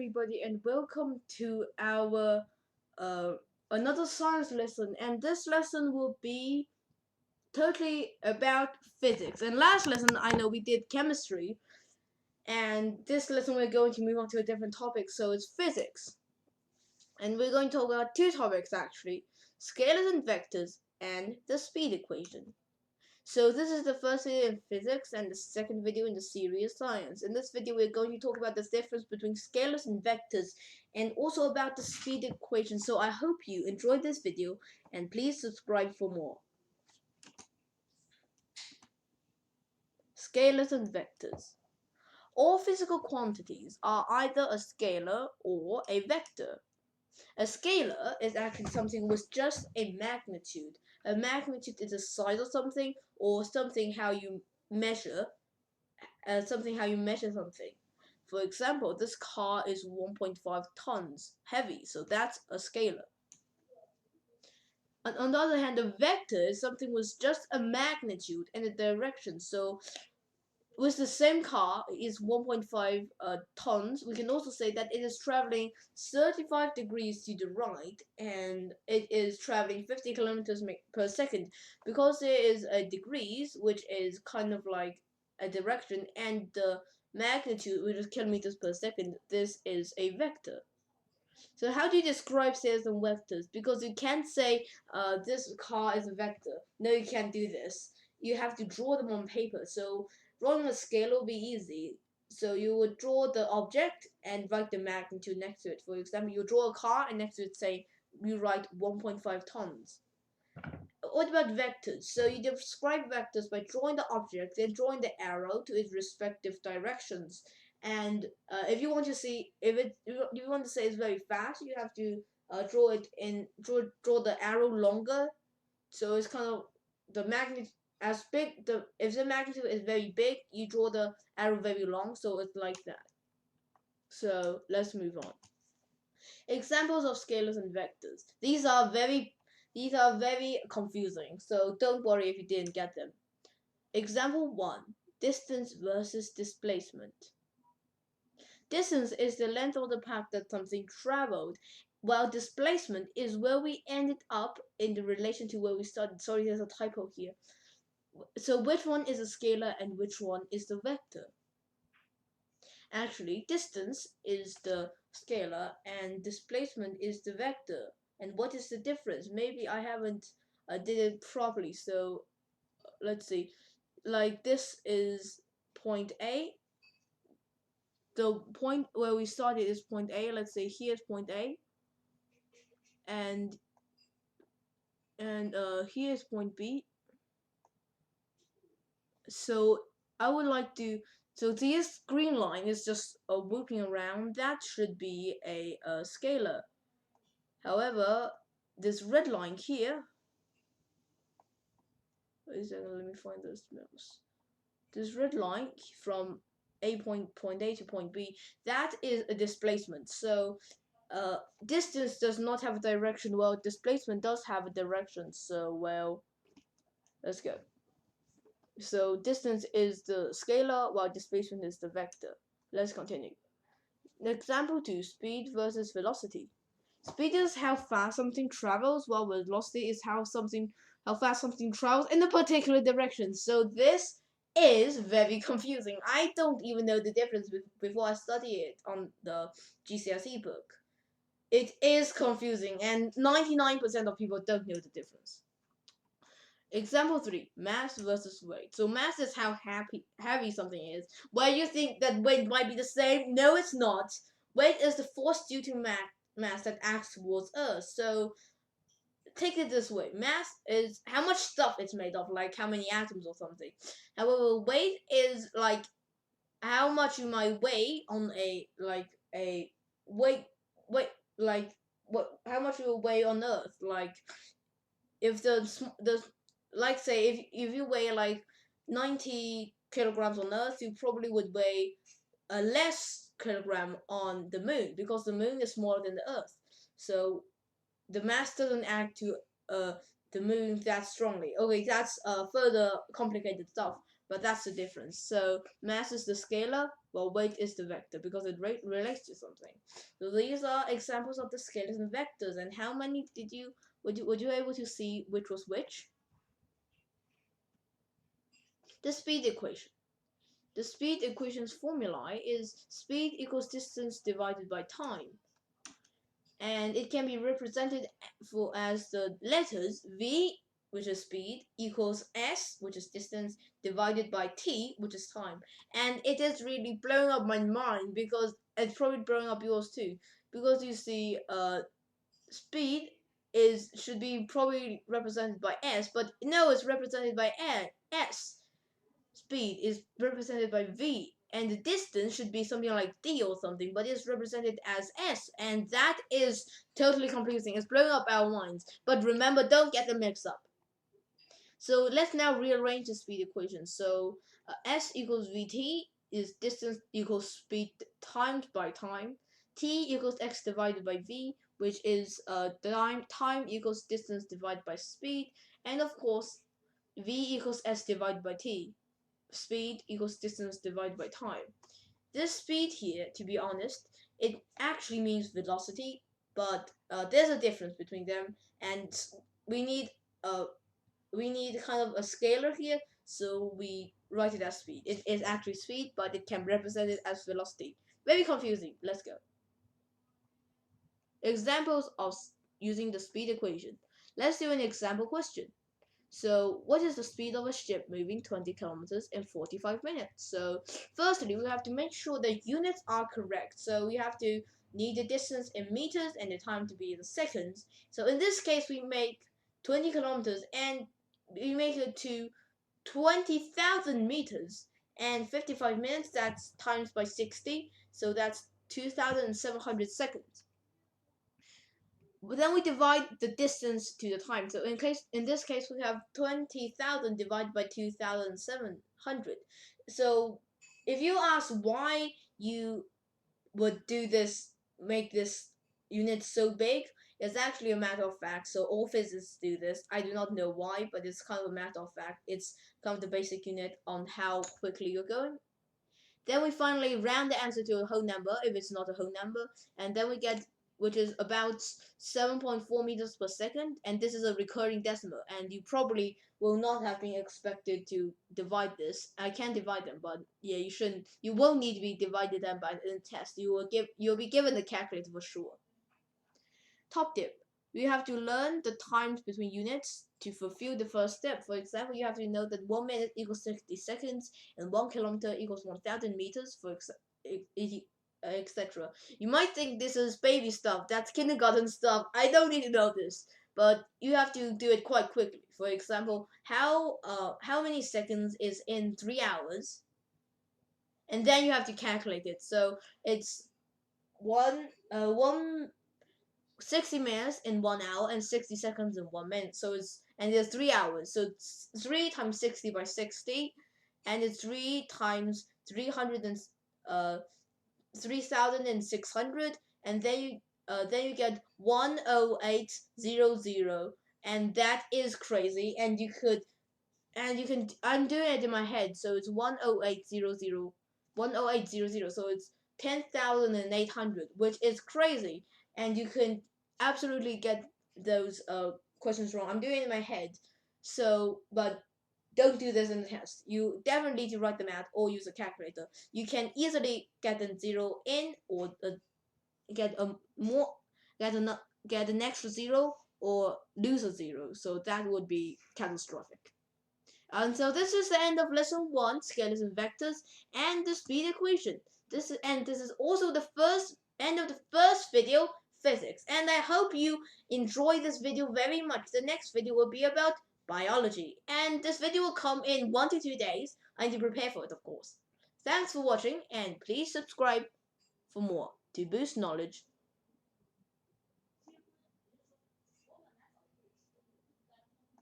everybody, and welcome to our another science lesson. And this lesson will be totally about physics. And last lesson, I know we did chemistry, and this lesson we're going to move on to a different topic. So it's physics, and we're going to talk about two topics actually: scalars and vectors, and the speed equation. So this is the first video in physics and the second video in the series science. In this video we're going to talk about the difference between scalars and vectors and also about the speed equation. So I hope you enjoyed this video and please subscribe for more. Scalars and vectors. All physical quantities are either a scalar or a vector. A scalar is actually something with just a magnitude. A magnitude is the size of something or something how you measure something. For example, this car is 1.5 tons heavy, so that's a scalar. On the other hand, a vector is something with just a magnitude and a direction. So with the same car is 1.5 tons, we can also say that it is traveling 35 degrees to the right and it is traveling 50 kilometers per second, because there is a degrees, which is kind of like a direction, and the magnitude, which is kilometers per second. This is a vector. So how do you describe scalars and vectors? Because you can't say this car is a vector. No, you can't do this. You have to draw them on paper. So drawing a scalar will be easy. So you would draw the object and write the magnitude next to it. For example, you draw a car and next to it say you write 1.5 tons. What about vectors? So you describe vectors by drawing the object and drawing the arrow to its respective directions. And if you want to see if you want to say it's very fast, you have to draw the arrow longer. So it's kind of the magnitude as big. If the magnitude is very big, you draw the arrow very long. So it's like that. So let's move on. Examples of scalars and vectors. These are very confusing, so don't worry if you didn't get them. Example 1. Distance versus displacement. Distance is the length of the path that something traveled, while displacement is where we ended up in the relation to where we started. Sorry, there's a typo here. So which one is a scalar and which one is the vector? Actually, distance is the scalar and displacement is the vector. And what is the difference? Maybe I haven't did it properly. So let's see. Like this is point A. The point where we started is point A. Let's say here's point A. And here's point B. So I would like to. So this green line is just looping around. That should be a scalar. However, this red line here, wait a second, let me find this mouse. This red line from point A to point B, that is a displacement. So distance does not have a direction, while displacement does have a direction. So well, let's go. So distance is the scalar while displacement is the vector. Let's continue. Example 2, speed versus velocity. Speed is how fast something travels, while velocity is how fast something travels in a particular direction. So this is very confusing. I don't even know the difference before I study it on the GCSE book. It is confusing, and 99% of people don't know the difference. Example 3, mass versus weight. So mass is how heavy something is. Where you think that weight might be the same, no it's not. Weight is the force due to mass that acts towards Earth. So take it this way, mass is how much stuff it's made of, like how many atoms or something. However, weight is like how much you might weigh on a weight like how much you will weigh on Earth. Like if the like say if you weigh like 90 kilograms on Earth, you probably would weigh a less kilogram on the moon, because the moon is smaller than the Earth. So the mass doesn't act to the moon that strongly. Okay, that's further complicated stuff, but that's the difference. So mass is the scalar Well, weight is the vector because it relates to something. So these are examples of the scalars and vectors. And how many did you were you able to see which was which? The speed equation. The speed equation's formula is speed equals distance divided by time. And it can be represented as the letters v, which is speed, equals s, which is distance, divided by t, which is time. And it is really blowing up my mind because it's probably blowing up yours too, because you see speed should be probably represented by s, but no, it's represented by s. Speed is represented by v, and the distance should be something like d or something, but it's represented as s, and that is totally confusing. It's blowing up our minds. But remember, don't get them mixed up. So let's now rearrange the speed equation. So s equals vt is distance equals speed times by time. T equals x divided by v, which is time equals distance divided by speed, and of course v equals s divided by t. Speed equals distance divided by time. This speed here, to be honest, it actually means velocity, but there's a difference between them, and we need uh we need kind of a scalar here, so we write it as speed. It is actually speed, but it can represent it as velocity. Very confusing. Let's go. Examples of using the speed equation. Let's do an example question. So, what is the speed of a ship moving 20 kilometers in 45 minutes? So, firstly, we have to make sure the units are correct. So, we have to need the distance in meters and the time to be in seconds. So, in this case, we make 20 kilometers and we make it to 20,000 meters and 55 minutes. That's times by 60. So, that's 2,700 seconds. But then we divide the distance to the time. So in this case we have 20,000 divided by 2,700. So if you ask why you would do this, make this unit so big, it's actually a matter of fact. So all physicists do this. I do not know why, but it's kind of a matter of fact. It's kind of the basic unit on how quickly you're going. Then we finally round the answer to a whole number if it's not a whole number, and then we get, which is about 7.4 meters per second, and this is a recurring decimal, and you probably will not have been expected to divide this. I can divide them, but yeah, you won't need to be divided them by in test. You'll be given the calculator for sure. Top tip. You have to learn the times between units to fulfill the first step. For example, you have to know that 1 minute equals 60 seconds and 1 kilometer equals 1,000 meters, etc. You might think this is baby stuff, that's kindergarten stuff. I don't need to know this, but you have to do it quite quickly. For example, how many seconds is in 3 hours? And then you have to calculate it. So it's one 60 minutes in 1 hour and 60 seconds in 1 minute. So there's 3 hours. So it's 3 times 60 by 60, and it's 3 times 300 and 3,600, and then you get 10800, and that is crazy. And you can I'm doing it in my head, so it's 10800, 10800. So it's 10,800, which is crazy, and you can absolutely get those questions wrong. I'm doing it in my head, so but don't do this in the test. You definitely need to write them out or use a calculator. You can easily get a zero in, or get a more get an extra zero, or lose a zero. So that would be catastrophic. And so this is the end of lesson 1, scalars and vectors, and the speed equation. This is also the end of the first video, physics. And I hope you enjoy this video very much. The next video will be about biology, and this video will come in 1 to 2 days. I need to prepare for it, of course. Thanks for watching, and please subscribe for more to boost knowledge